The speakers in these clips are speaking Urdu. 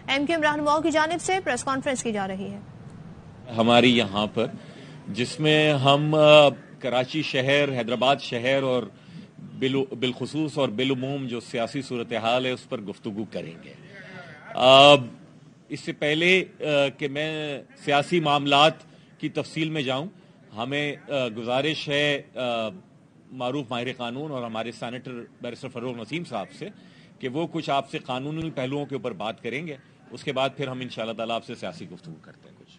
MQM رہنماؤں کی جانب سے پریس کانفرنس کی جا رہی ہے ہماری یہاں پر، جس میں ہم کراچی شہر، حیدرآباد شہر اور بالخصوص اور بالعموم جو سیاسی صورتحال ہے اس پر گفتگو کریں گے۔ اس سے پہلے کہ میں سیاسی معاملات کی تفصیل میں جاؤں، ہمیں گزارش ہے معروف ماہر قانون اور ہمارے سینیٹر بیرسٹر فروغ نسیم صاحب سے کہ وہ کچھ آپ سے قانونی پہلوؤں کے اوپر بات کریں گے، اس کے بعد پھر ہم انشاءاللہ تعالیٰ آپ سے سیاسی گفتگو کرتے ہیں کچھ۔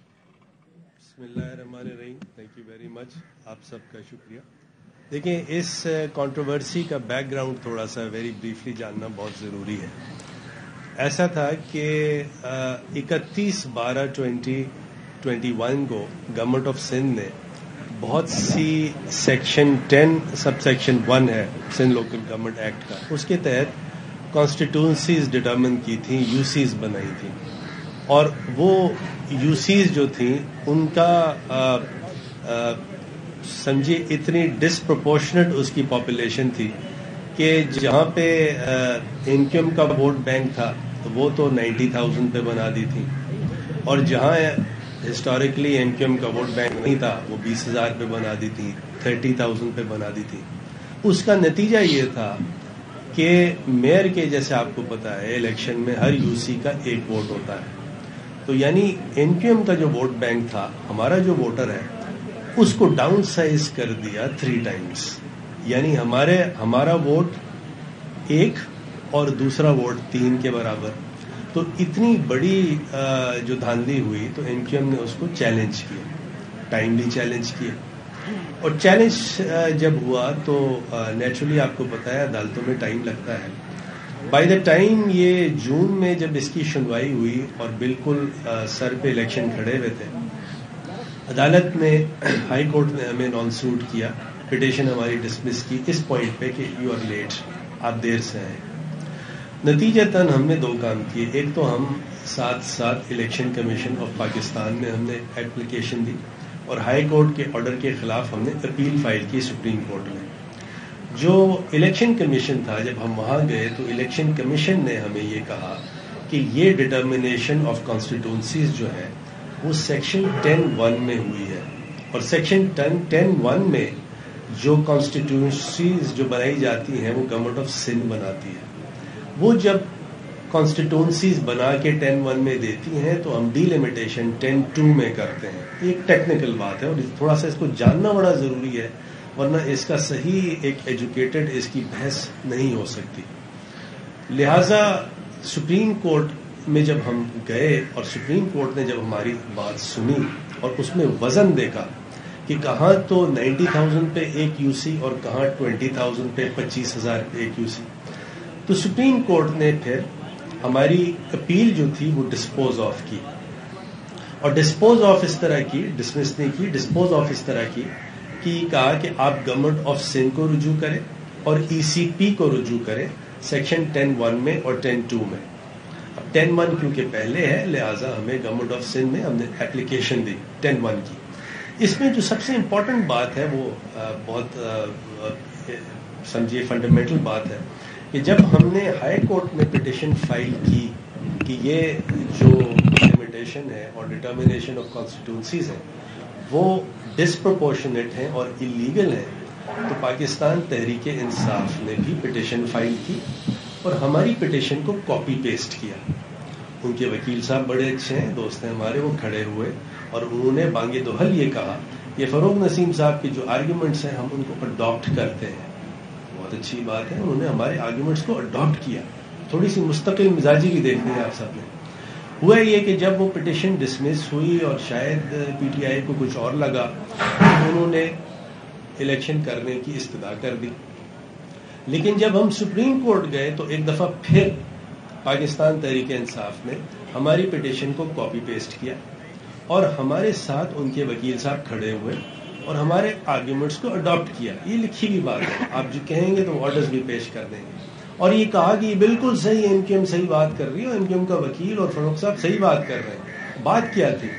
بسم اللہ الرحمن الرحیم، تھینک یو ویری مچ، آپ سب کا شکریہ۔ دیکھیں، اس کنٹروورسی کا بیک گراؤنڈ تھوڑا سا ویری بریفلی جاننا بہت ضروری ہے۔ ایسا تھا کہ 31/12/2021 کو گورنمنٹ آف سندھ نے بہت سی سیکشن 10 سب سیکشن 1 ہے سندھ لوکل گورنمنٹ ایکٹ کا، اس کے تحت کانسٹیٹوئنسیز ڈٹرمن کی تھیں، یو سیز بنائی تھیں، اور وہ یو سیز جو تھیں ان کا سمجھے اتنی ڈسپروپورشنٹ اس کی پاپولیشن تھی کہ جہاں پہ انکم کا ووٹ بینک تھا تو وہ تو 90,000 پہ بنا دی تھی، اور جہاں ہسٹوریکلی انکم کا ووٹ بینک نہیں تھا وہ 20,000 پہ بنا دی تھی، 30,000 پہ بنا دی تھی۔ اس کا نتیجہ یہ تھا کہ میئر کے، جیسے آپ کو پتا ہے، الیکشن میں ہر یو سی کا ایک ووٹ ہوتا ہے، تو یعنی انکم کا جو ووٹ بینک تھا، ہمارا جو ووٹر ہے، اس کو ڈاؤن سائز کر دیا 3 ٹائمز، یعنی ہمارا ووٹ 1 اور دوسرا ووٹ 3 کے برابر۔ تو اتنی بڑی جو دھاندلی ہوئی تو این کیو ایم نے اس کو چیلنج کیا، ٹائملی چیلنج کیا، اور چیلنج جب ہوا تو نیچرلی آپ کو پتا ہے عدالتوں میں ٹائم لگتا ہے۔ بائی دا ٹائم یہ جون میں جب اس کی سنوائی ہوئی اور بالکل سر پہ الیکشن کھڑے ہوئے تھے، عدالت نے، ہائی کورٹ نے ہمیں نان سوٹ کیا، پٹیشن ہماری ڈسمس کی اس پوائنٹ پہ کہ یو آر لیٹ، آپ دیر سے آئے۔ نتیجتاً ہم نے 2 کام کیے، ایک تو ہم ساتھ الیکشن کمیشن آف پاکستان میں ہم نے اپلیکیشن دی، اور ہائی کورٹ کے آرڈر کے خلاف ہم نے اپیل فائل کی سپریم کورٹ میں۔ جو الیکشن کمیشن تھا، جب ہم وہاں گئے تو الیکشن کمیشن نے ہمیں یہ کہا کہ یہ ڈٹرمنیشن آف کانسٹیٹوئنسیز جو ہے وہ سیکشن 10(1) میں ہوئی ہے، اور سیکشن 10(1) میں جو کانسٹیٹوئنسیز جو بنائی جاتی ہیں وہ گورنمنٹ آف سندھ بناتی ہے۔ وہ جب کانسٹیٹوئنسیز بنا کے 10(1) میں دیتی ہیں تو ہم ڈی لمیٹیشن 10(2) میں کرتے ہیں۔ ایک ٹیکنیکل بات ہے اور تھوڑا سا اس کو جاننا بڑا ضروری ہے، ورنہ اس کا صحیح ایک ایجوکیٹڈ اس کی بحث نہیں ہو سکتی۔ لہذا سپریم کورٹ میں جب ہم گئے اور سپریم کورٹ نے جب ہماری بات سنی اور اس میں وزن دیکھا کہ کہاں تو 90,000 پہ ایک یو سی اور کہاں 20,000 پہ 25,000 پہ ایک یو سی، تو سپریم کورٹ نے پھر ہماری اپیل جو تھی وہ ڈسپوز آف کی، اور ڈسپوز آف اس طرح کی، ڈسمس نہیں کی، ڈسپوز آف اس طرح کی کہ کہا کہ آپ گورنمنٹ آف سندھ کو رجوع کریں اور ای سی پی کو رجوع کریں سیکشن 10(1) میں اور 10(2) میں۔ اب 10(1) کیونکہ پہلے ہے لہٰذا ہمیں گورنمنٹ آف سندھ میں ہم نے اپلیکیشن دی 10(1) کی۔ اس میں جو سب سے امپورٹنٹ بات ہے وہ بہت سمجھیے فنڈامنٹل بات ہے کہ جب ہم نے ہائی کورٹ میں پٹیشن فائل کی کہ یہ جو لمیٹیشن ہے اور ڈٹرمنیشن آف کانسٹیٹوئنسیز ہے وہ ڈسپروپورشنیٹ ہیں اور انلیگل ہیں، تو پاکستان تحریک انصاف نے بھی پٹیشن فائل کی اور ہماری پٹیشن کو کاپی پیسٹ کیا۔ ان کے وکیل صاحب بڑے اچھے ہیں، دوست ہیں ہمارے، وہ کھڑے ہوئے اور انہوں نے بانگ دوہل یہ کہا کہ فروغ نسیم صاحب کے جو آرگیومنٹس ہیں ہم ان کو اڈاپٹ کرتے ہیں۔ بہت اچھی بات ہے، انہوں نے ہمارے آرگیومنٹس کو اڈاپٹ کیا۔ تھوڑی سی مستقل مزاجی بھی دیکھنی ہے آپ سب نے۔ ہوا یہ کہ جب وہ پٹیشن ڈسمس ہوئی اور شاید پی ٹی آئی کو کچھ اور لگا، انہوں نے الیکشن کرنے کی استدعا کر دی۔ لیکن جب ہم سپریم کورٹ گئے تو ایک دفعہ پھر پاکستان تحریک انصاف نے ہماری پٹیشن کو کاپی پیسٹ کیا اور ہمارے ساتھ ان کے وکیل صاحب کھڑے ہوئے اور ہمارے آرگیومنٹس کو اڈاپٹ کیا۔ یہ لکھی ہوئی بات ہے، آپ جو کہیں گے تو آرڈرز بھی پیش کر دیں گے، اور یہ کہا کہ یہ بالکل صحیح، این کیو ایم صحیح بات کر رہی ہے اور این کیو ایم کا وکیل اور فروغ صاحب صحیح بات کر رہے ہیں۔ بات کیا تھی؟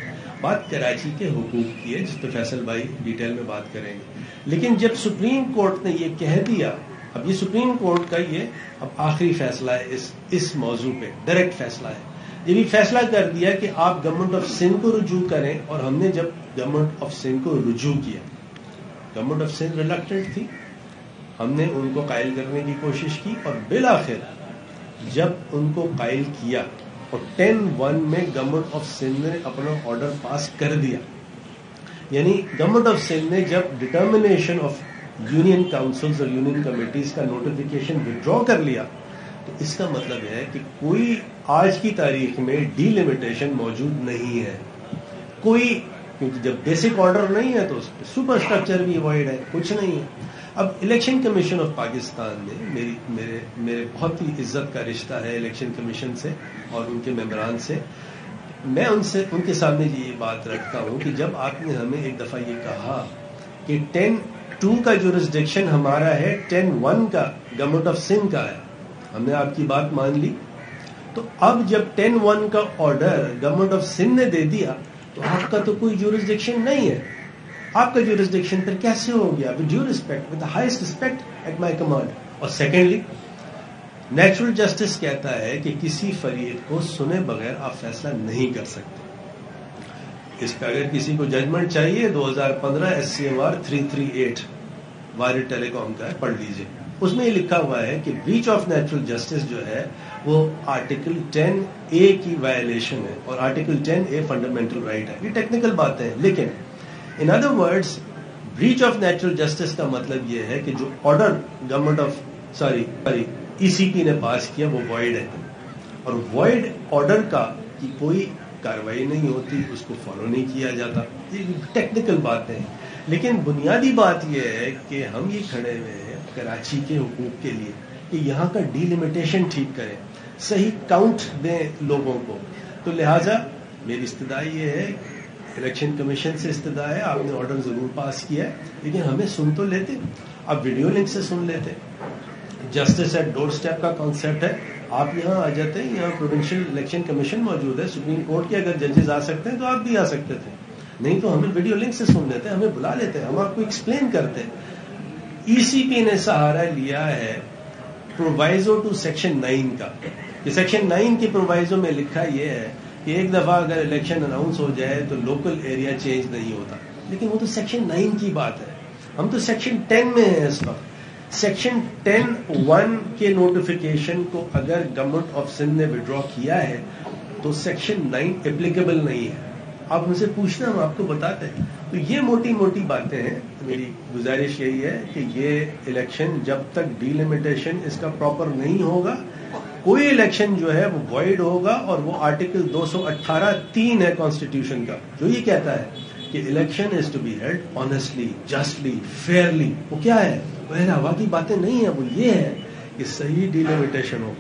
بات کراچی کے حقوق کی ہے، جس پہ فیصل بھائی ڈیٹیل میں بات کریں گے۔ لیکن جب سپریم کورٹ نے یہ کہہ دیا، اب یہ سپریم کورٹ کا یہ اب آخری فیصلہ ہے اس موضوع پہ، ڈائریکٹ فیصلہ ہے۔ یہ بھی فیصلہ کر دیا کہ آپ گورنمنٹ آف سندھ کو رجوع کریں. اور ہم نے جب گورنمنٹ آف سندھ کو رجوع کیا، گورنمنٹ آف سندھ ریلکٹنٹ تھی، ہم نے ان کو قائل کرنے کی کوشش کی، اور بالآخر جب ان کو قائل کیا اور 10-1 میں گورنمنٹ آف سندھ نے اپنا آرڈر پاس کر دیا. یعنی گورنمنٹ آف سندھ نے جب ڈٹرمنیشن آف یونین کاؤنسلز اور یونین کمیٹیز کا نوٹیفیکیشن وڈرا کر لیا، تو اس کا مطلب ہے کہ کوئی آج کی تاریخ میں ڈی لمیٹیشن موجود نہیں ہے. کوئی، کیونکہ جب بیسک آرڈر نہیں ہے تو سپر اسٹرکچر بھی وائڈ ہے، کچھ نہیں ہے. اب الیکشن کمیشن آف پاکستان نے میرے بہت ہی عزت کا رشتہ ہے الیکشن کمیشن سے اور ان کے ممبران سے. میں ان کے سامنے یہ بات رکھتا ہوں کہ جب آپ نے ہمیں ایک دفعہ یہ کہا کہ 10-2 کا جورسڈکشن ہمارا ہے، 10-1 کا گورنمنٹ آف سندھ کا ہے، ہم نے آپ کی بات مان لی. تو اب جب 10-1 کا آرڈر گورنمنٹ آف سندھ نے دے دیا تو آپ کا تو کوئی جورسڈکشن نہیں ہے. آپ کا جورسڈکشن پھر کیسے ہو گیا؟ With due respect, with the highest respect at my command. اور سیکنڈلی، نیچرل جسٹس کہتا ہے کہ کسی فریق کو سنے بغیر آپ فیصلہ نہیں کر سکتے. اس پہ اگر کسی کو ججمنٹ چاہیے 2015 SCMR 338 وائر ٹیلی کام کا ہے، پڑھ لیجئے. اس میں یہ لکھا ہوا ہے کہ بریچ آف نیچرل جسٹس جو ہے وہ آرٹیکل 10A کی وائلیشن ہے، اور آرٹیکل 10A فنڈامنٹل رائٹ ہے. یہ ٹیکنیکل باتیں ہیں، لیکن in other words breach of natural justice کا مطلب یہ ہے کہ جو آرڈر گورنمنٹ آف ECP نے پاس کیا وہ وائڈ ہے، اور وائڈ آرڈر کا کی کوئی کاروائی نہیں ہوتی، اس کو فالو نہیں کیا جاتا. یہ ٹیکنیکل باتیں ہیں، لیکن بنیادی بات یہ ہے کہ ہم یہ کھڑے ہوئے ہیں کراچی کے حقوق کے لیے کہ یہاں کا ڈی لمیٹیشن ٹھیک کریں، صحیح کاؤنٹ دیں لوگوں کو. تو لہٰذا میری استدعا یہ ہے، الیکشن کمیشن سے استدعا ہے، آپ نے آرڈر ضرور پاس کیا ہے، لیکن ہمیں سن تو لیتے، آپ ویڈیو لنک سے سن لیتے. جسٹس ایٹ ڈور اسٹیپ کا کانسیپٹ ہے، آپ یہاں آ جاتے ہیں، یہاں پروونشل الیکشن کمیشن موجود ہے، سپریم کورٹ کے اگر ججز آ سکتے ہیں تو آپ بھی آ سکتے تھے، نہیں تو ہمیں ویڈیو لنک سے سن لیتے، ہمیں بلا لیتے، ہم آپ کو ایکسپلین کرتے. ECP نے سہارا لیا ہے پرووائزو ٹو سیکشن 9 کا، کہ سیکشن 9 کے پرووائزو میں لکھا یہ ہے کہ ایک دفعہ اگر الیکشن اناؤنس ہو جائے تو لوکل ایریا چینج نہیں ہوتا. لیکن وہ تو سیکشن 9 کی بات ہے، ہم تو سیکشن 10 میں ہیں اس وقت. سیکشن 10(1) کے نوٹیفیکیشن کو اگر گورنمنٹ آف سندھ نے وڈرا کیا ہے تو سیکشن 9 اپلیکیبل نہیں ہے. آپ مجھ سے پوچھنا، ہم آپ کو بتاتے ہیں. تو یہ موٹی موٹی باتیں ہیں. میری گزارش یہی ہے کہ یہ الیکشن جب تک ڈی لمیٹیشن اس کا پراپر نہیں ہوگا، کوئی الیکشن جو ہے وہ وائڈ ہوگا. اور وہ آرٹیکل 218(3) ہے کانسٹیٹیوشن کا، جو یہ کہتا ہے کہ election is to be held honestly, justly, fairly. وہ کیا ہے؟ بہر ہوا کی باتیں نہیں ہیں، وہ یہ ہے کہ صحیح ڈی لمیٹیشن ہو،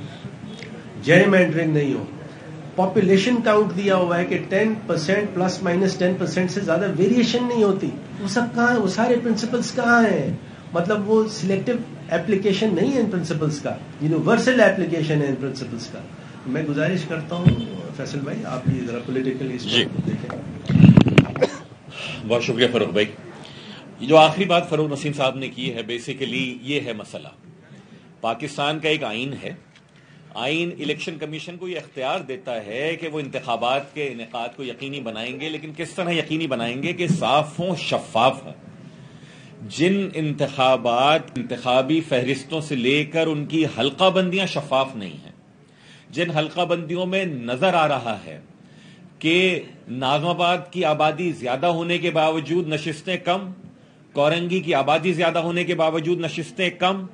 جیرمینڈرنگ نہیں ہو. پاپولیشن کاؤنٹ دیا ہوا ہے کہ 10% پلس مائنس 10% سے زیادہ ویریشن نہیں ہوتی. وہ سب کہاں ہیں؟ وہ سارے پرنسپلس کہاں ہیں؟ مطلب وہ سلیکٹو ایپلیکیشن نہیں ہے ان پرنسپلس کا، یونیورسل ایپلیکیشن ہے ان پرنسپلس کا. میں گزارش کرتا ہوں فیصل بھائی، آپ یہ ذرا پولیٹیکل دیکھیں. بہت شکریہ فروخ بھائی. یہ جو آخری بات فروخ نسیم صاحب نے کی ہے، بیسیکلی یہ ہے مسئلہ. پاکستان کا ایک آئین ہے، آئین الیکشن کمیشن کو یہ اختیار دیتا ہے کہ وہ انتخابات کے انعقاد کو یقینی بنائیں گے، لیکن کس طرح یقینی بنائیں گے کہ صاف ہوں، شفاف ہوں. جن انتخابات انتخابی فہرستوں سے لے کر ان کی حلقہ بندیاں شفاف نہیں ہیں، جن حلقہ بندیوں میں نظر آ رہا ہے کہ ناظم آباد کی آبادی زیادہ ہونے کے باوجود نشستیں کم، کورنگی کی آبادی زیادہ ہونے کے باوجود نشستیں کم،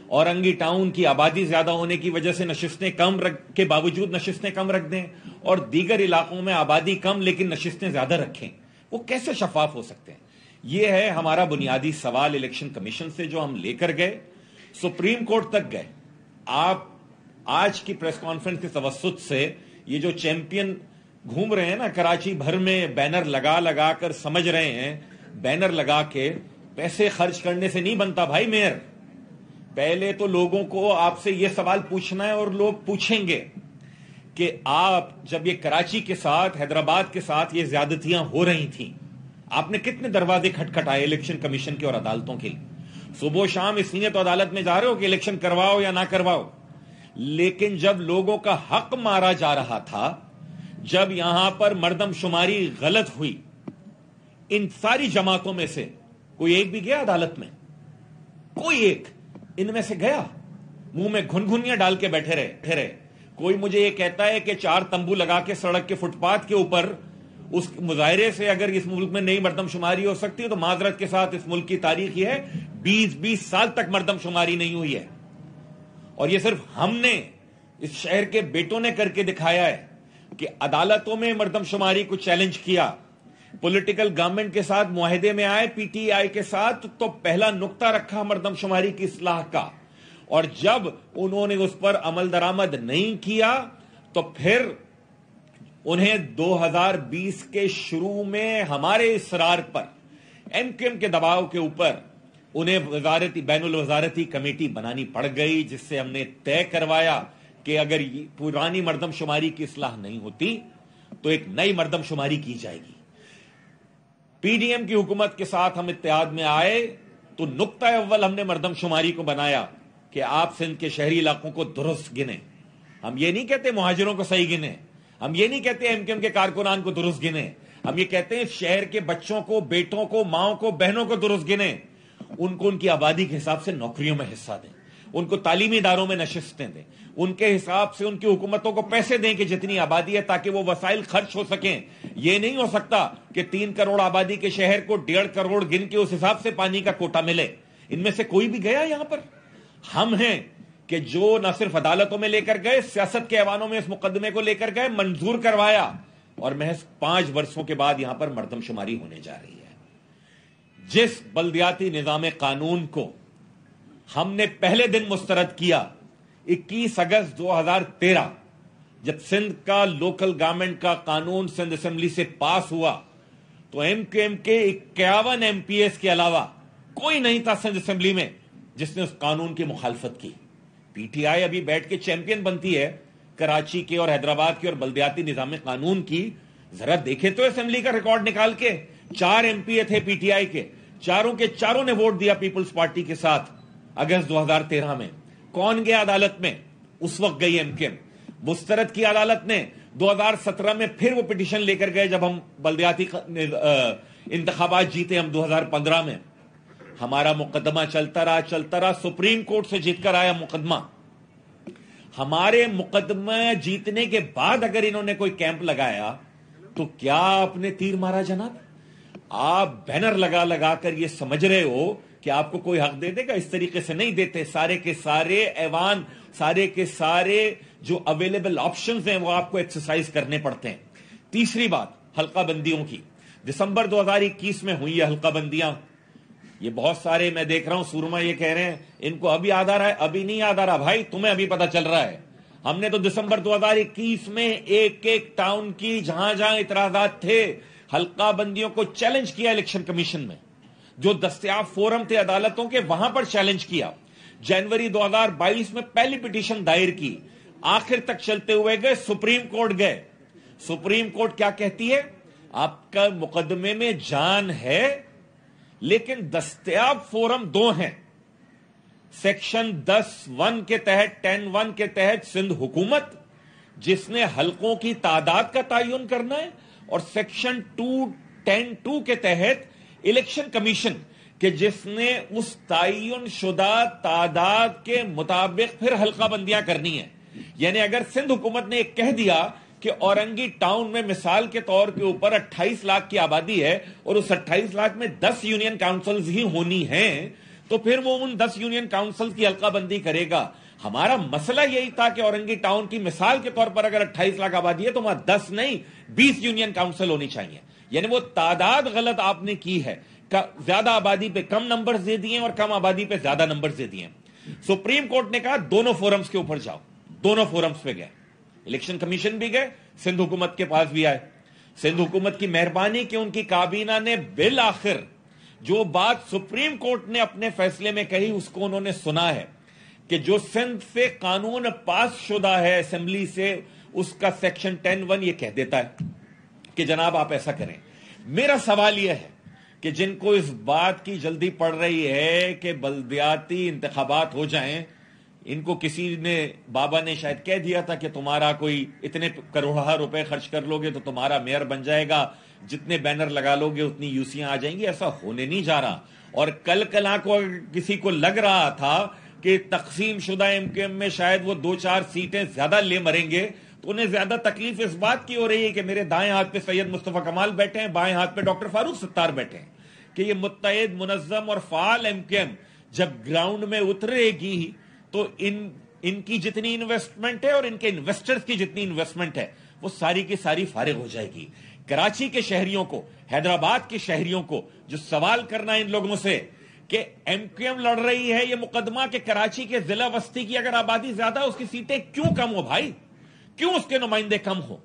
اورنگی ٹاؤن کی آبادی زیادہ ہونے کی وجہ سے نشستیں کم کے باوجود نشستیں کم رکھ دیں، اور دیگر علاقوں میں آبادی کم لیکن نشستیں زیادہ رکھیں، وہ کیسے شفاف ہو سکتے ہیں؟ یہ ہے ہمارا بنیادی سوال الیکشن کمیشن سے جو ہم لے کر گئے، سپریم کورٹ تک گئے. آپ آج کی پریس کانفرنس کے توسط سے یہ جو چیمپئن گھوم رہے ہیں نا کراچی بھر میں، بینر لگا لگا کر سمجھ رہے ہیں، بینر لگا کے پیسے خرچ کرنے سے نہیں بنتا بھائی میئر. پہلے تو لوگوں کو آپ سے یہ سوال پوچھنا ہے، اور لوگ پوچھیں گے کہ آپ جب یہ کراچی کے ساتھ، حیدرآباد کے ساتھ یہ زیادتیاں ہو رہی تھیں، آپ نے کتنے دروازے کھٹکھٹائے الیکشن کمیشن کے اور عدالتوں کے؟ صبح و شام اس لیے تو عدالت میں جا رہے ہو کہ الیکشن کرواؤ یا نہ کرواؤ، لیکن جب لوگوں کا حق مارا جا رہا تھا جب یہاں پر مردم شماری غلط ہوئی، ان ساری جماعتوں میں سے کوئی ایک بھی گیا عدالت میں؟ کوئی ایک ان میں سے گیا؟ منہ میں گھنگھنیاں ڈال کے بیٹھے رہے. کوئی مجھے یہ کہتا ہے کہ 4 تمبو لگا کے سڑک کے فٹ پاتھ کے اوپر اس مظاہرے سے اگر اس ملک میں نئی مردم شماری ہو سکتی ہے تو معذرت کے ساتھ اس ملک کی تاریخ یہ ہے 20 سال تک مردم شماری نہیں ہوئی ہے. اور یہ صرف ہم نے، اس شہر کے بیٹوں نے کر کے دکھایا ہے کہ عدالتوں میں مردم شماری کو چیلنج کیا، پولیٹیکل گورنمنٹ کے ساتھ معاہدے میں آئے پی ٹی آئی کے ساتھ تو پہلا نقطہ رکھا مردم شماری کی اصلاح کا، اور جب انہوں نے اس پر عمل درآمد نہیں کیا تو پھر انہیں 2020 کے شروع میں ہمارے اصرار پر، ایم کیو ایم کے دباؤ کے اوپر انہیں بین الوزارتی کمیٹی بنانی پڑ گئی، جس سے ہم نے طے کروایا کہ اگر پرانی مردم شماری کی اصلاح نہیں ہوتی تو ایک نئی مردم شماری کی جائے گی. پی ڈی ایم کی حکومت کے ساتھ ہم اتحاد میں آئے تو نقطہ اول ہم نے مردم شماری کو بنایا کہ آپ سندھ کے شہری علاقوں کو درست گنیں. ہم یہ نہیں کہتے مہاجروں کو صحیح گنیں، ہم یہ نہیں کہتے ایم کیو ایم کے کارکنان کو درست گنیں، ہم یہ کہتے ہیں شہر کے بچوں کو، بیٹوں کو، ماؤں کو، بہنوں کو درست گنیں. ان کو ان کی آبادی کے حساب سے نوکریوں میں حصہ دیں، ان کو تعلیمی اداروں میں نشستیں دیں، ان کے حساب سے ان کی حکومتوں کو پیسے دیں کہ جتنی آبادی ہے تاکہ وہ وسائل خرچ ہو سکیں. یہ نہیں ہو سکتا کہ 3 کروڑ آبادی کے شہر کو 1.5 کروڑ گن کے اس حساب سے پانی کا کوٹا ملے. ان میں سے کوئی بھی گیا یہاں پر؟ ہم ہیں کہ جو نہ صرف عدالتوں میں لے کر گئے، سیاست کے ایوانوں میں اس مقدمے کو لے کر گئے، منظور کروایا، اور محض 5 برسوں کے بعد یہاں پر مردم شماری ہونے جا رہی ہے. جس بلدیاتی نظام قانون کو ہم نے پہلے دن مسترد کیا 21 اگست 2013 جب سندھ کا لوکل گورنمنٹ کا قانون سندھ اسمبلی سے پاس ہوا تو ایم کیو ایم کے 51 ایم پی ایس کے علاوہ کوئی نہیں تھا سندھ اسمبلی میں جس نے اس قانون کی مخالفت کی. پی ٹی آئی ابھی بیٹھ کے چیمپئن بنتی ہے کراچی کے اور حیدرآباد کے اور بلدیاتی نظام قانون کی. ذرا دیکھے تو اسمبلی کا ریکارڈ نکال کے، 4 ایم پی اے تھے پی ٹی آئی کے، چاروں کے چاروں نے ووٹ دیا پیپلز پارٹی کے ساتھ اگست 2013 میں. کون گیا عدالت میں؟ اس وقت گئی ایم کیو ایم. مسترد کی عدالت نے 2017 میں، پھر وہ پٹیشن لے کر گئے جب ہم بلدیاتی انتخابات جیتے ہم 2015 میں. ہمارا مقدمہ چلتا رہا، سپریم کورٹ سے جیت کر آیا مقدمہ. ہمارے مقدمہ جیتنے کے بعد اگر انہوں نے کوئی کیمپ لگایا تو کیا آپ نے تیر مارا جناب؟ آپ بینر لگا کر یہ سمجھ رہے ہو کہ آپ کو کوئی حق دے دے گا؟ اس طریقے سے نہیں دیتے. سارے کے سارے ایوان، سارے کے سارے جو اویلیبل آپشنز ہیں وہ آپ کو ایکسرسائز کرنے پڑتے ہیں. تیسری بات حلقہ بندیوں کی. دسمبر 2021 میں ہوئی ہے حلقہ بندیاں. یہ بہت سارے میں دیکھ رہا ہوں سورما یہ کہہ رہے ہیں ان کو ابھی یاد آ رہا ہے. ابھی نہیں یاد آ رہا بھائی، تمہیں ابھی پتا چل رہا ہے. ہم نے تو دسمبر 2021 میں ایک ٹاؤن کی جہاں جہاں اعتراضات تھے حلقہ بندیوں کو چیلنج کیا الیکشن کمیشن میں. جو دستیاب فورم تھے عدالتوں کے وہاں پر چیلنج کیا. جنوری 2022 میں پہلی پٹیشن دائر کی، آخر تک چلتے ہوئے گئے، سپریم کورٹ گئے. سپریم کورٹ کیا کہتی ہے؟ آپ کا مقدمے میں جان ہے لیکن دستیاب فورم 2 ہیں. سیکشن 10(1) کے تحت 10(1) کے تحت سندھ حکومت جس نے حلقوں کی تعداد کا تعین کرنا ہے، اور سیکشن 2(10)(2) کے تحت الیکشن کمیشن کہ جس نے اس تعین شدہ تعداد کے مطابق پھر حلقہ بندیاں کرنی ہیں. یعنی اگر سندھ حکومت نے ایک کہہ دیا کہ اورنگی ٹاؤن میں مثال کے طور کے اوپر 28 لاکھ کی آبادی ہے اور اس 28 لاکھ میں 10 یونین کاؤنسلز ہی ہونی ہیں تو پھر وہ ان 10 یونین کاؤنسلز کی حلقہ بندی کرے گا. ہمارا مسئلہ یہی تھا کہ اورنگی ٹاؤن کی مثال کے طور پر اگر 28 لاکھ آبادی ہے تو وہاں 10 نہیں 20 یونین کاؤنسل ہونی چاہیے. یعنی وہ تعداد غلط آپ نے کی ہے، زیادہ آبادی پہ کم نمبرز دے دیے اور کم آبادی پہ زیادہ نمبرز دے دیے. سپریم کورٹ نے کہا دونوں فورمز کے اوپر جاؤ. دونوں فورمز پہ گئے، الیکشن کمیشن بھی گئے، سندھ حکومت کے پاس بھی آئے. سندھ حکومت کی مہربانی کہ ان کی کابینہ نے بالآخر جو بات سپریم کورٹ نے اپنے فیصلے میں کہی اس کو انہوں نے سنا ہے کہ جو سندھ سے قانون پاس شدہ ہے اسمبلی سے، اس کا سیکشن 10(1) یہ کہہ دیتا ہے کہ جناب آپ ایسا کریں. میرا سوال یہ ہے کہ جن کو اس بات کی جلدی پڑ رہی ہے کہ بلدیاتی انتخابات ہو جائیں ان کو کسی نے بابا نے شاید کہہ دیا تھا کہ تمہارا کوئی اتنے کروڑہ روپے خرچ کر لو گے تو تمہارا میئر بن جائے گا, جتنے بینر لگا لو گے اتنی یوسیاں آ جائیں گی. ایسا ہونے نہیں جا رہا. اور کل کو کسی کو لگ رہا تھا کہ تقسیم شدہ ایم کیو ایم میں شاید وہ 2-4 سیٹیں زیادہ لے مریں گے, تو انہیں زیادہ تکلیف اس بات کی ہو رہی ہے کہ میرے دائیں ہاتھ پہ سید مصطفیٰ کمال بیٹھے ہیں, بائیں ہاتھ پہ ڈاکٹر فاروق ستار بیٹھے ہیں, کہ یہ متحد منظم اور فعال ایم کیو ایم جب گراؤنڈ میں اترے گی تو ان کی جتنی انویسٹمنٹ ہے اور ان کے انویسٹرز کی جتنی انویسٹمنٹ ہے وہ ساری کی ساری فارغ ہو جائے گی. کراچی کے شہریوں کو, حیدرآباد کے شہریوں کو جو سوال کرنا ہے ان لوگوں سے کہ ایم کیو ایم لڑ رہی ہے یہ مقدمہ کہ کراچی کے ضلع وسطی کی اگر آبادی زیادہ ہے اس کی سیٹیں کیوں کم ہو بھائی, کیوں اس کے نمائندے کم ہو,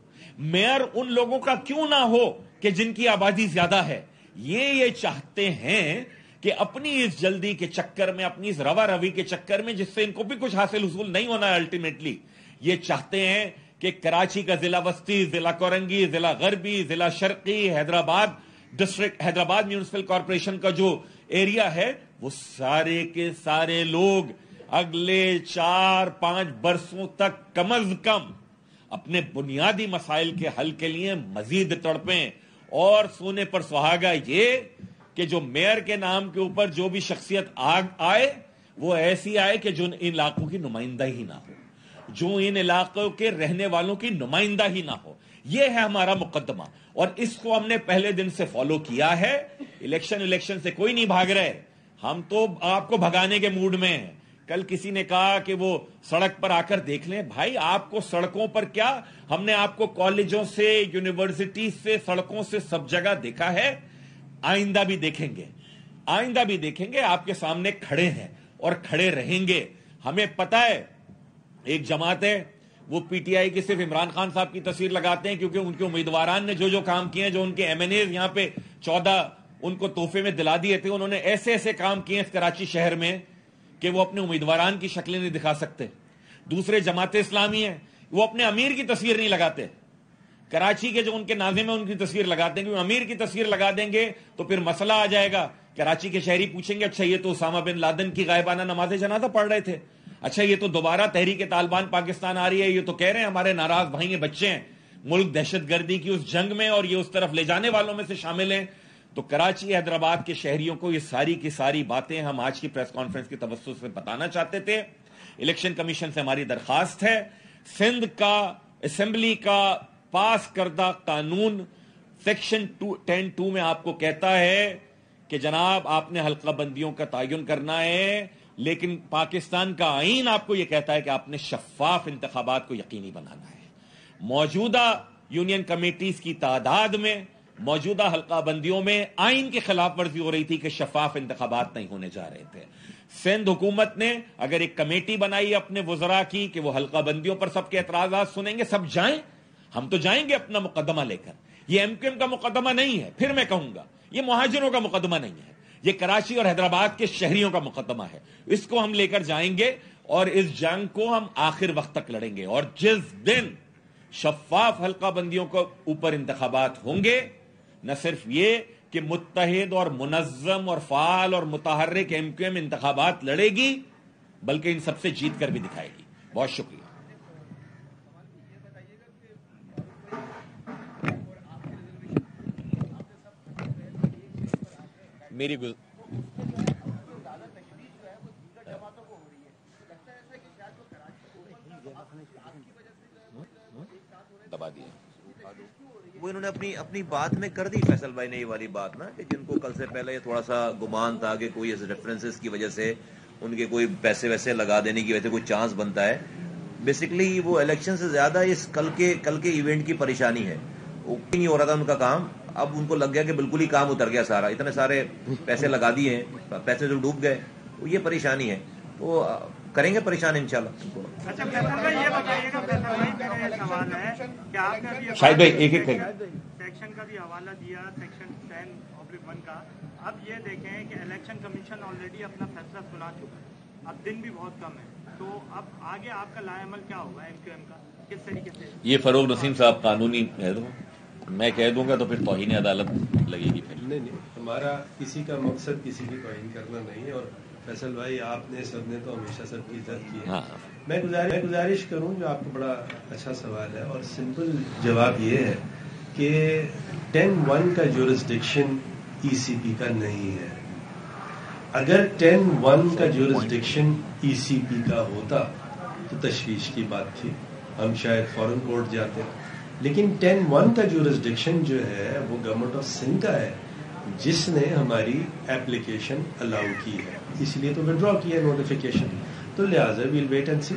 میئر ان لوگوں کا کیوں نہ ہو کہ جن کی آبادی زیادہ ہے. یہ چاہتے ہیں کہ اپنی اس جلدی کے چکر میں, اپنی اس روا روی کے چکر میں جس سے ان کو بھی کچھ حاصل حصول نہیں ہونا ہے الٹیمیٹلی, یہ چاہتے ہیں کہ کراچی کا ضلع وسطی, ضلع کورنگی, ضلع غربی, ضلع شرقی, Hyderabad district, Hyderabad municipal corporation کا جو ایریا ہے وہ سارے کے سارے لوگ اگلے 4-5 برسوں تک کم از کم اپنے بنیادی مسائل کے حل کے لیے مزید تڑپیں. اور سونے پر سہاگا یہ کہ جو میئر کے نام کے اوپر جو بھی شخصیت آئے وہ ایسی آئے کہ جو ان علاقوں کی نمائندہ ہی نہ ہو, جو ان علاقوں کے رہنے والوں کی نمائندہ ہی نہ ہو. یہ ہے ہمارا مقدمہ اور اس کو ہم نے پہلے دن سے فالو کیا ہے. الیکشن سے کوئی نہیں بھاگ رہے, ہم تو آپ کو بھگانے کے موڈ میں ہیں. کل کسی نے کہا کہ وہ سڑک پر آ کر دیکھ لیں. بھائی آپ کو سڑکوں پر کیا, ہم نے آپ کو کالجوں سے, یونیورسٹی سے, سڑکوں سے سب جگہ دیکھا ہے, آئندہ بھی دیکھیں گے, آئندہ بھی دیکھیں گے. آپ کے سامنے کھڑے ہیں اور کھڑے رہیں گے. ہمیں پتا ہے ایک جماعت ہے وہ پی ٹی آئی کی صرف عمران خان صاحب کی تصویر لگاتے ہیں کیونکہ ان کے امیدواران نے جو کام کیے ہیں, جو ان کے ایم این اے یہاں پہ 14 ان کو تحفے میں دلا دیے تھے, انہوں نے ایسے کام کیے اس کراچی شہر میں کہ وہ اپنے امیدواران کی شکلیں نہیں دکھا سکتے. دوسرے جماعت اسلامی ہیں, وہ اپنے امیر کی تصویر نہیں لگاتے. کراچی کے جو ان کے ناظم ہیں ان کی تصویر لگاتے ہیں, کیونکہ امیر کی تصویر لگا دیں گے تو پھر مسئلہ آ جائے گا. کراچی کے شہری پوچھیں گے اچھا یہ تو اسامہ بن لادن کی غائبانہ نماز جنازہ پڑھ رہے تھے, اچھا یہ تو دوبارہ تحریک طالبان پاکستان آ رہی ہے, یہ تو کہہ رہے ہیں ہمارے ناراض بھائی ہیں, بچے ہیں, ملک دہشت گردی کی اس جنگ میں اور یہ اس طرف لے جانے والوں میں سے شامل ہیں. تو کراچی حیدرآباد کے شہریوں کو یہ ساری کی ساری باتیں ہم آج کی پریس کانفرنس کی توسط سے بتانا چاہتے تھے. الیکشن کمیشن سے ہماری درخواست ہے, سندھ کا اسمبلی کا پاس کردہ قانون سیکشن 10(2) میں آپ کو کہتا ہے کہ جناب آپ نے حلقہ بندیوں کا تعین کرنا ہے, لیکن پاکستان کا آئین آپ کو یہ کہتا ہے کہ آپ نے شفاف انتخابات کو یقینی بنانا ہے. موجودہ یونین کمیٹیز کی تعداد میں, موجودہ حلقہ بندیوں میں آئین کی خلاف ورزی ہو رہی تھی کہ شفاف انتخابات نہیں ہونے جا رہے تھے. سندھ حکومت نے اگر ایک کمیٹی بنائی اپنے وزراء کی کہ وہ حلقہ بندیوں پر سب کے اعتراضات سنیں گے, سب جائیں, ہم تو جائیں گے اپنا مقدمہ لے کر. یہ ایم کیو ایم کا مقدمہ نہیں ہے, پھر میں کہوں گا یہ مہاجروں کا مقدمہ نہیں ہے, یہ کراچی اور حیدرآباد کے شہریوں کا مقدمہ ہے. اس کو ہم لے کر جائیں گے اور اس جنگ کو ہم آخر وقت تک لڑیں گے. اور جس دن شفاف حلقہ بندیوں کے اوپر انتخابات ہوں گے, نہ صرف یہ کہ متحد اور منظم اور فعال اور متحرک ایم کیو ایم انتخابات لڑے گی, بلکہ ان سب سے جیت کر بھی دکھائے گی. بہت شکریہ. میری دبا دیا وہ انہوں نے اپنی بات میں کر دی فیصل بھائی نے یہ والی بات نا, کہ جن کو کل سے پہلے تھوڑا سا گمان تھا کہ کوئی ریفرنسز کی وجہ سے ان کے کوئی پیسے ویسے لگا دینے کی وجہ سے کوئی چانس بنتا ہے. بیسکلی وہ الیکشن سے زیادہ اس کل کے ایونٹ کی پریشانی ہے. نہیں ہو رہا تھا ان کا کام, اب ان کو لگ گیا کہ بالکل ہی کام اتر گیا سارا, اتنے سارے پیسے لگا دیے ہیں, پیسے جو ڈوب گئے, یہ پریشانی ہے. تو کریں گے پریشان انشاءاللہ. شاید بھائی ایک سیکشن کا بھی حوالہ دیا, سیکشن 10(1) کا. اب یہ دیکھیں کہ الیکشن کمیشن آلریڈی اپنا فیصلہ سنا چکا ہے, اب دن بھی بہت کم ہے, تو اب آگے آپ کا لائے عمل کیا ہوگا ایم کیو ایم کا, کس طریقے سے؟ یہ فروغ نسیم صاحب قانونی کہہ دوں, میں کہہ دوں گا تو پھر توہین عدالت لگے گی. پھر نہیں, ہمارا کسی کا مقصد کسی کی توہین کرنا نہیں ہے, اور فیصل بھائی آپ نے سب نے تو ہمیشہ سب کی عزت کی ہے. ہاں میں گزارش کروں جو آپ کو بڑا اچھا سوال ہے اور سمپل جواب یہ ہے کہ 10-1 کا جورسڈکشن ای سی پی کا نہیں ہے. اگر 10-1 کا جورسڈکشن ای سی پی کا ہوتا تو تشویش کی بات تھی, ہم شاید فورن کورٹ جاتے. لیکن 10-1 کا جورسڈکشن جو ہے وہ گورنمنٹ آف سندھ کا ہے جس نے ہماری اپلیکیشن الاؤ کی ہے, اس لیے تو ودرا کیا ہے نوٹیفیکیشن. تو لہٰذا we'll wait and see.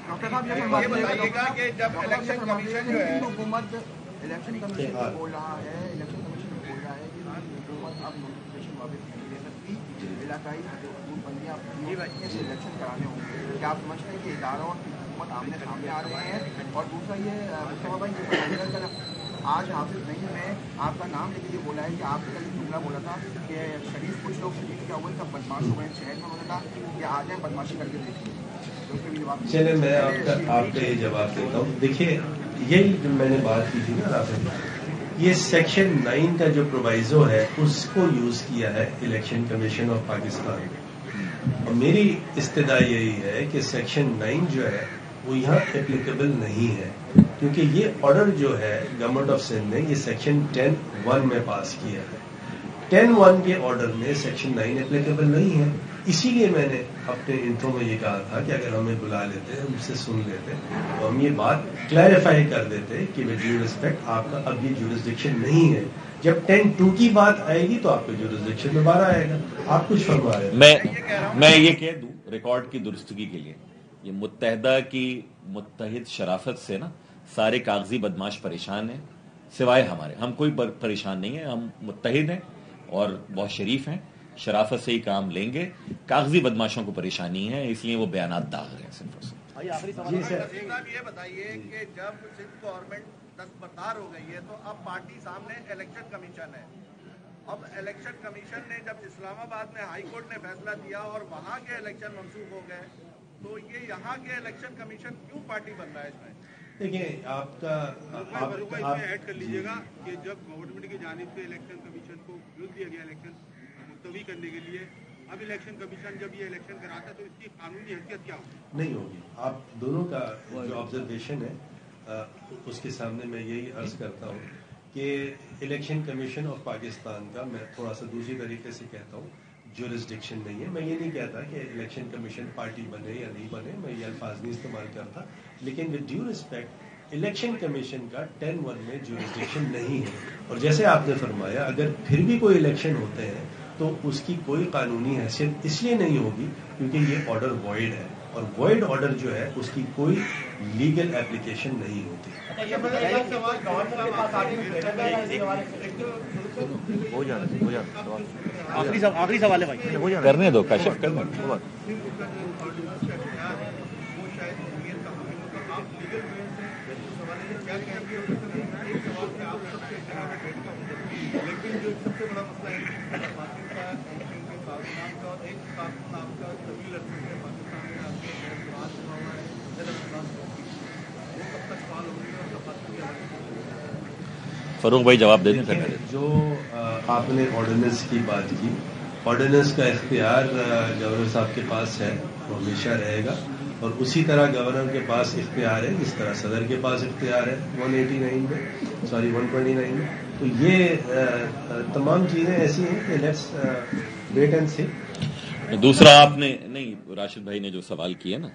Doctor صاحب یہ بتائیے گا کہ جب الیکشن کمیشن جو ہے حکومت الیکشن کمیشن کو بول رہا ہے الیکشن کمیشن کو بول رہا ہے کہ حکومت اب نوٹیفیکیشن واپس نہیں دے سکتی, علاقائی حدود بندیاں سے الیکشن کرانے ہوں گے, کیا آپ سمجھتے ہیں کہ اداروں اور حکومت آمنے سامنے آ رہے ہیں؟ اور دوسرا یہ مصطفیٰ بھائی آج حافظ نہیں میں آپ کا نام لے کے یہ بولا ہے کہ آپ نے کل جملہ بولا تھا کہ شریف کچھ لوگ شریف کیا ہوئے سب بدماش ہو گئے شہر میں, بولا تھا کہ آ جائیں بدماشی کر کے دیکھیے. چلے میں آپ کا یہ جواب دیتا ہوں. دیکھیے یہی جو میں نے بات کی تھی نا رافع, یہ سیکشن 9 کا جو پرووائزو ہے اس کو یوز کیا ہے الیکشن کمیشن آف پاکستان. اور میری استدعا یہی ہے کہ سیکشن 9 جو ہے وہ یہاں اپلیکیبل نہیں ہے, کیونکہ یہ آرڈر جو ہے گورنمنٹ آف سندھ نے یہ سیکشن 10(1) میں پاس کیا ہے. 10(1) کے آرڈر میں سیکشن 9 اپلیکیبل نہیں ہے. اسی لیے میں نے اپنے انٹرو میں یہ کہا تھا کہ اگر ہمیں بلا لیتے, ہم سے سن لیتے تو ہم یہ بات کلیریفائی کر دیتے کہ ود ڈیو ریسپیکٹ آپ کا اب یہ جورسڈکشن نہیں ہے. جب 10(2) کی بات آئے گی تو آپ کا جورسڈکشن دوبارہ آئے گا. آپ کچھ فرما رہے ہیں. میں یہ کہہ دوں ریکارڈ کی درستگی کے لیے, یہ متحدہ کی متحد شرافت سے نا سارے کاغذی بدماش پریشان ہیں سوائے ہمارے. ہم کوئی پریشان نہیں ہیں, ہم متحد ہیں اور بہت شریف ہیں, شرافت سے ہی کام لیں گے. کاغذی بدماشوں کو پریشانی ہے اس لیے وہ بیانات داغ رہے ہیں صرف. جی سر یہ بتائیے کہ جب سندھ گورنمنٹ دستبردار ہو گئی ہے تو اب پارٹی سامنے الیکشن کمیشن ہے. اب الیکشن کمیشن نے جب اسلام آباد میں ہائی کورٹ نے فیصلہ دیا اور وہاں کے الیکشن منسوخ ہو گئے تو یہ یہاں کے الیکشن کمیشن کیوں پارٹی بن رہا ہے اس میں؟ دیکھیں آپ کا ایڈ کر لیجیے گا کہ جب گورنمنٹ کی جانب سے الیکشن کمیشن کو ویوز دیا گیا الیکشن ملتوی کرنے کے لیے, اب الیکشن کمیشن جب یہ الیکشن کراتا ہے تو اس کی قانونی حیثیت کیا ہوگی؟ نہیں ہوگی. آپ دونوں کا جو آبزرویشن ہے اس کے سامنے میں یہی عرض کرتا ہوں کہ الیکشن کمیشن آف پاکستان کا میں تھوڑا سا دوسری طریقے سے کہتا ہوں جورسڈکشن نہیں ہے. میں یہ نہیں کہتا کہ الیکشن کمیشن پارٹی بنے یا نہیں بنے, میں یہ الفاظ نہیں استعمال کرتا. لیکن with due respect election commission کا 10(1) میں جورسڈکشن نہیں ہے. اور جیسے آپ نے فرمایا اگر پھر بھی کوئی الیکشن ہوتے ہیں تو اس کی کوئی قانونی حیثیت اس لیے نہیں ہوگی کیونکہ یہ آرڈر وائڈ ہے, اور وائڈ آرڈر جو ہے اس کی کوئی لیگل اپلیکیشن نہیں ہوتی. آخری سوال ہے بھائی, کرنے دو کاشف کرنے دو. لیکن جو سب سے بڑا مسئلہ ہے پاکستان کا ایک کارکن آپ کا طویل عرصے سے پاکستان میں آپ کے راج ہوا ہے, وہ کب تک فعال ہوگی اور تفاصیل کیا ہے؟ فاروق بھائی جواب دے دیں. جو آپ نے آرڈیننس کی بات کی, آرڈیننس کا اختیار گورنر صاحب کے پاس ہے, وہ ہمیشہ رہے گا. اور اسی طرح گورنر کے پاس اختیار ہے جس طرح صدر کے پاس اختیار ہے 129 میں. تو یہ تمام چیزیں ایسی ہیں کہ لیٹس ویٹ اینڈ سی. دوسرا آپ نے نہیں راشد بھائی نے جو سوال کیا نا,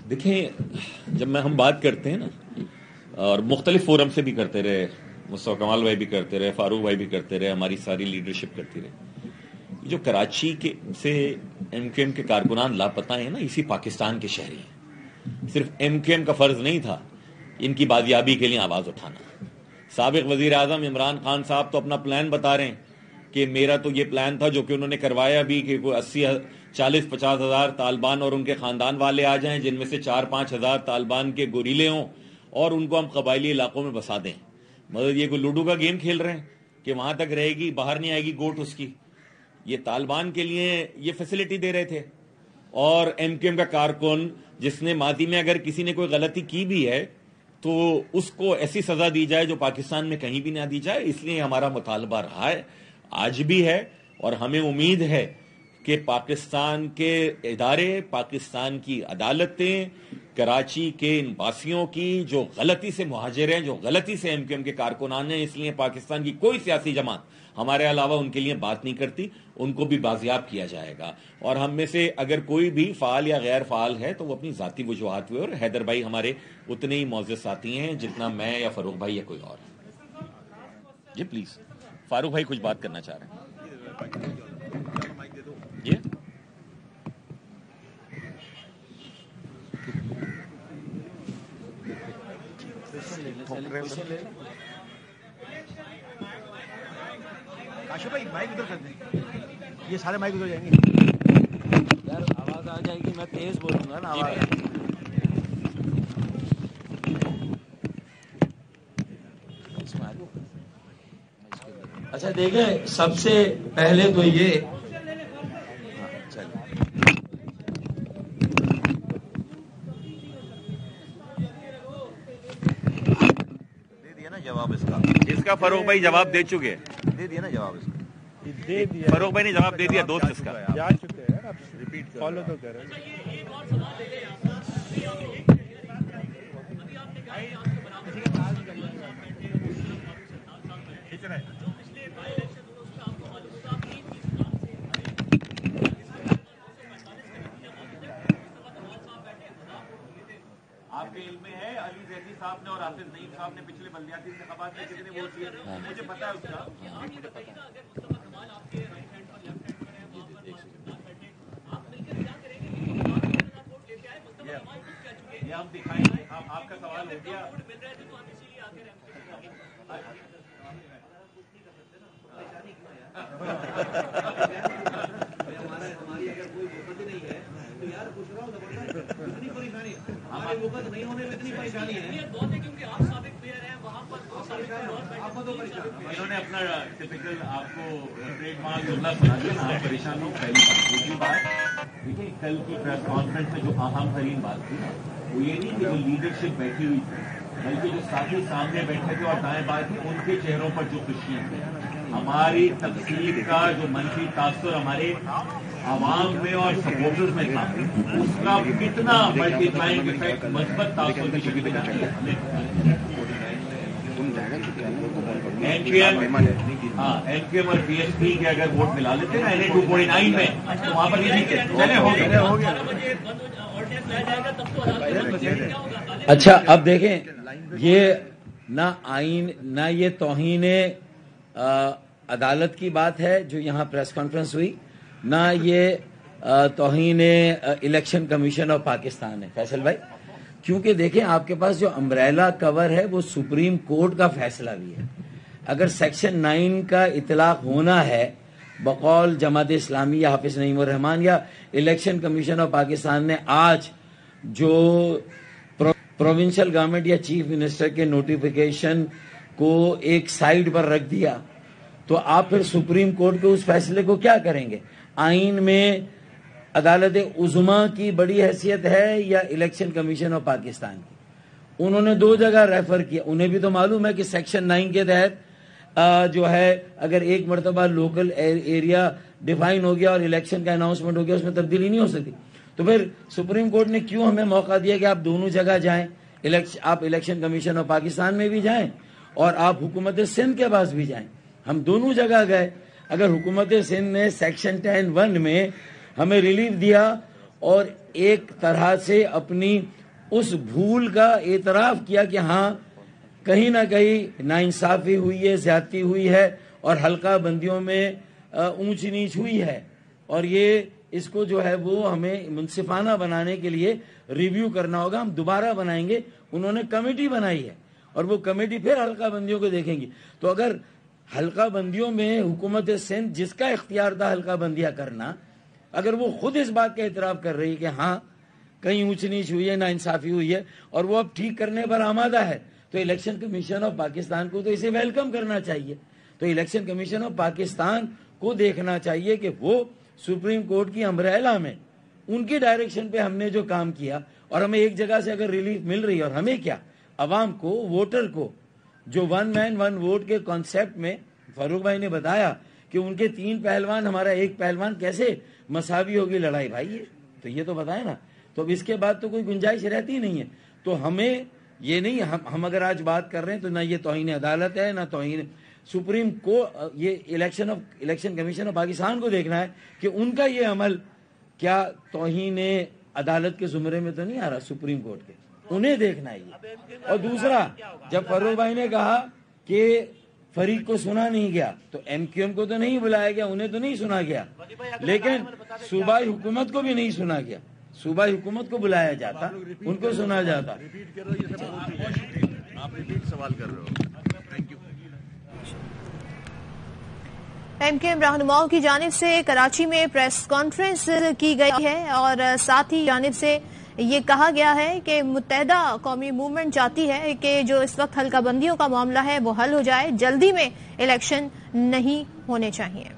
دیکھیں جب ہم بات کرتے ہیں نا اور مختلف فورم سے بھی کرتے رہے, مصطفیٰ کمال بھائی بھی کرتے رہے, فاروق بھائی بھی کرتے رہے, ہماری ساری لیڈرشپ کرتی رہے, جو کراچی کے سے ایم کیو ایم کے کارکنان لاپتہ ہیں نا اسی پاکستان کے شہری ہیں. صرف ایم کیو ایم کا فرض نہیں تھا ان کی بازیابی کے لیے آواز اٹھانا. سابق وزیر اعظم عمران خان صاحب تو اپنا پلان بتا رہے ہیں کہ میرا تو یہ پلان تھا جو کہ انہوں نے کروایا بھی کہ کوئی 40-50 ہزار طالبان اور ان کے خاندان والے آ جائیں جن میں سے 4-5 ہزار طالبان کے گوریلے ہوں اور ان کو ہم قبائلی علاقوں میں بسا دیں. مگر یہ کوئی لوڈو کا گیم کھیل رہے ہیں کہ وہاں تک رہے گی باہر نہیں آئے گی گوٹ اس کی. یہ طالبان کے لیے یہ فیسلٹی دے رہے تھے. اور ایم کیو ایم کا کارکن جس نے ماضی میں اگر کسی نے کوئی غلطی کی بھی ہے تو اس کو ایسی سزا دی جائے جو پاکستان میں کہیں بھی نہ دی جائے. اس لیے ہمارا مطالبہ رہا ہے, آج بھی ہے, اور ہمیں امید ہے کہ پاکستان کے ادارے، پاکستان کی عدالتیں، کراچی کے ان باسیوں کی جو غلطی سے مہاجر ہیں، جو غلطی سے ایم کیو ایم کے کارکنان ہیں، اس لیے پاکستان کی کوئی سیاسی جماعت ہمارے علاوہ ان کے لیے بات نہیں کرتی، ان کو بھی بازیاب کیا جائے گا. اور ہم میں سے اگر کوئی بھی فعال یا غیر فعال ہے تو وہ اپنی ذاتی وجوہات ہوئے، اور حیدر بھائی ہمارے اتنے ہی معزز ساتھی ہیں جتنا میں یا فاروق بھائی یا کوئی اور ہے. جی پلیز، فاروق بھائی کچھ بات کرنا چاہ رہے ہیں. جی کاشف بھائی مائک ادھر کر دیں، یہ سارے مائک ادھر جائیں گے یار، آواز آ جائے گی، میں تیز بولوں گا نا آواز. اچھا دیکھیں، سب سے پہلے تو یہ دے دیا نا جواب اس کا فاروق بھائی جواب دے چکے، دے دیا نا جواب اس کا. فاروق بھائی نے جواب دے دیا دوست اس کا. جا چکے ہیں، اب ریپیٹ فالو تو کریں. آپ کے علم میں ہے علی زیدی صاحب نے اور حافظ نعیم صاحب نے پچھلے بلدیاتی انتخابات میں کتنے ووٹ دیے؟ مجھے پتا ہے اس کا. یہ ہم دکھائیں گے. آپ کا سوال ہو گیا. ہماری اگر کوئی وقت نہیں ہے تو یار پوچھ رہا ہوں اتنی پریشانی، ہمارے وقت نہیں ہونے میں اتنی پریشانی ہے کیونکہ آپ سابق میئر ہیں وہاں پر. انہوں نے اپنا ٹپیکل آپ کو ٹریڈ مارک جملہ سنا دیا. آپ پریشان ہو. پہلی بات. دوسری بات دیکھیے، کل کی پریس کانفرنس میں جو اہم ترین بات تھی نا، وہ یہ نہیں کہ جو لیڈرشپ بیٹھی ہوئی تھی، بلکہ جو ساتھی سامنے بیٹھے تھے اور دائیں بائیں تھے، ان کے چہروں پر جو خوشیاں تھیں. ہماری تقسیم کا جو منفی تاثر ہمارے عوام میں اور سپورٹرز میں تھا، اس کا کتنا ملٹی پلائنگ افیکٹ مثبت تاثر کی شکل میں این پی ایم اور پی ایس پی کے اگر ووٹ ملا لیتے نا NA 249 میں، تو وہاں پر یہ چلے ہو گیا. اچھا اب دیکھیں، یہ نہ آئین، نہ یہ توہین عدالت کی بات ہے جو یہاں پریس کانفرنس ہوئی، نہ یہ توہین الیکشن کمیشن آف پاکستان ہے فیصل بھائی. کیونکہ دیکھیں، آپ کے پاس جو امبریلا کور ہے وہ سپریم کورٹ کا فیصلہ بھی ہے. اگر سیکشن 9 کا اطلاق ہونا ہے بقول جماعت اسلامی یا حافظ نعیم الرحمان یا الیکشن کمیشن آف پاکستان نے آج جو پروونشل گورنمنٹ یا چیف منسٹر کے نوٹیفیکیشن کو ایک سائیڈ پر رکھ دیا، تو آپ پھر سپریم کورٹ کے اس فیصلے کو کیا کریں گے؟ آئین میں عدالت عظمیٰ کی بڑی حیثیت ہے یا الیکشن کمیشن آف پاکستان کی؟ انہوں نے دو جگہ ریفر کیا. انہیں بھی تو معلوم ہے کہ سیکشن 9 کے تحت جو ہے اگر ایک مرتبہ لوکل ایریا ڈیفائن ہو گیا اور الیکشن کا اناؤنسمنٹ ہو گیا، اس میں تبدیلی نہیں ہو سکتی. تو پھر سپریم کورٹ نے کیوں ہمیں موقع دیا کہ آپ دونوں جگہ جائیں؟ آپ الیکشن کمیشن آف پاکستان میں بھی جائیں اور آپ حکومت سندھ کے پاس بھی جائیں. ہم دونوں جگہ گئے. اگر حکومت سندھ نے سیکشن 10(1) میں ہمیں ریلیف دیا اور ایک طرح سے اپنی اس بھول کا اعتراف کیا کہ ہاں کہیں نہ کہیں ناانصافی ہوئی ہے، زیادتی ہوئی ہے اور حلقہ بندیوں میں اونچ نیچ ہوئی ہے، اور یہ اس کو جو ہے وہ ہمیں منصفانہ بنانے کے لیے ریویو کرنا ہوگا، ہم دوبارہ بنائیں گے. انہوں نے کمیٹی بنائی ہے اور وہ کمیٹی پھر حلقہ بندیوں کو دیکھیں گی. تو اگر حلقہ بندیوں میں حکومت سندھ جس کا اختیار تھا حلقہ بندیاں کرنا، اگر وہ خود اس بات کا اعتراف کر رہی ہے کہ ہاں کہیں اونچ نیچ ہوئی ہے، ناانصافی ہوئی ہے اور وہ اب ٹھیک کرنے پر آمادہ ہے، تو الیکشن کمیشن آف پاکستان کو تو اسے ویلکم کرنا چاہیے. تو الیکشن کمیشن آف پاکستان کو دیکھنا چاہیے کہ وہ سپریم کورٹ کی امبریلا میں ان کی ڈائریکشن پہ ہم نے جو کام کیا، اور ہمیں ایک جگہ سے اگر ریلیف مل رہی ہے، اور ہمیں کیا، عوام کو، ووٹر کو، جو 1 مین 1 ووٹ کے کانسیپٹ میں فاروق بھائی نے بتایا کہ ان کے 3 پہلوان ہمارا 1 پہلوان کیسے مساوی ہوگی لڑائی بھائی؟ تو یہ تو بتائیں نا. تو اب اس کے بعد تو کوئی گنجائش رہتی نہیں ہے. تو ہمیں یہ نہیں, ہم اگر آج بات کر رہے ہیں تو نہ یہ توہین عدالت ہے, نہ توہین سپریم کو, یہ الیکشن کمیشن آف پاکستان کو دیکھنا ہے کہ ان کا یہ عمل کیا توہین عدالت کے زمرے میں تو نہیں آ رہا سپریم کورٹ کے, انہیں دیکھنا ہے یہ. اور دوسرا, جب فروغ بھائی نے کہا کہ فریق کو سنا نہیں گیا, تو ایم کیو ایم کو تو نہیں بلایا گیا, انہیں تو نہیں سنا گیا, لیکن صوبائی حکومت کو بھی نہیں سنا گیا. صوبائی حکومت کو بلایا جاتا, ان کو سنا جاتا. آپ ریپیٹ سوال کر رہے ہو. ایم کیو ایم رہنماؤں کی جانب سے کراچی میں پریس کانفرنس کی گئی ہے اور ساتھ ہی جانب سے یہ کہا گیا ہے کہ متحدہ قومی موومنٹ چاہتی ہے کہ جو اس وقت حلقہ بندیوں کا معاملہ ہے وہ حل ہو جائے, جلدی میں الیکشن نہیں ہونے چاہیے.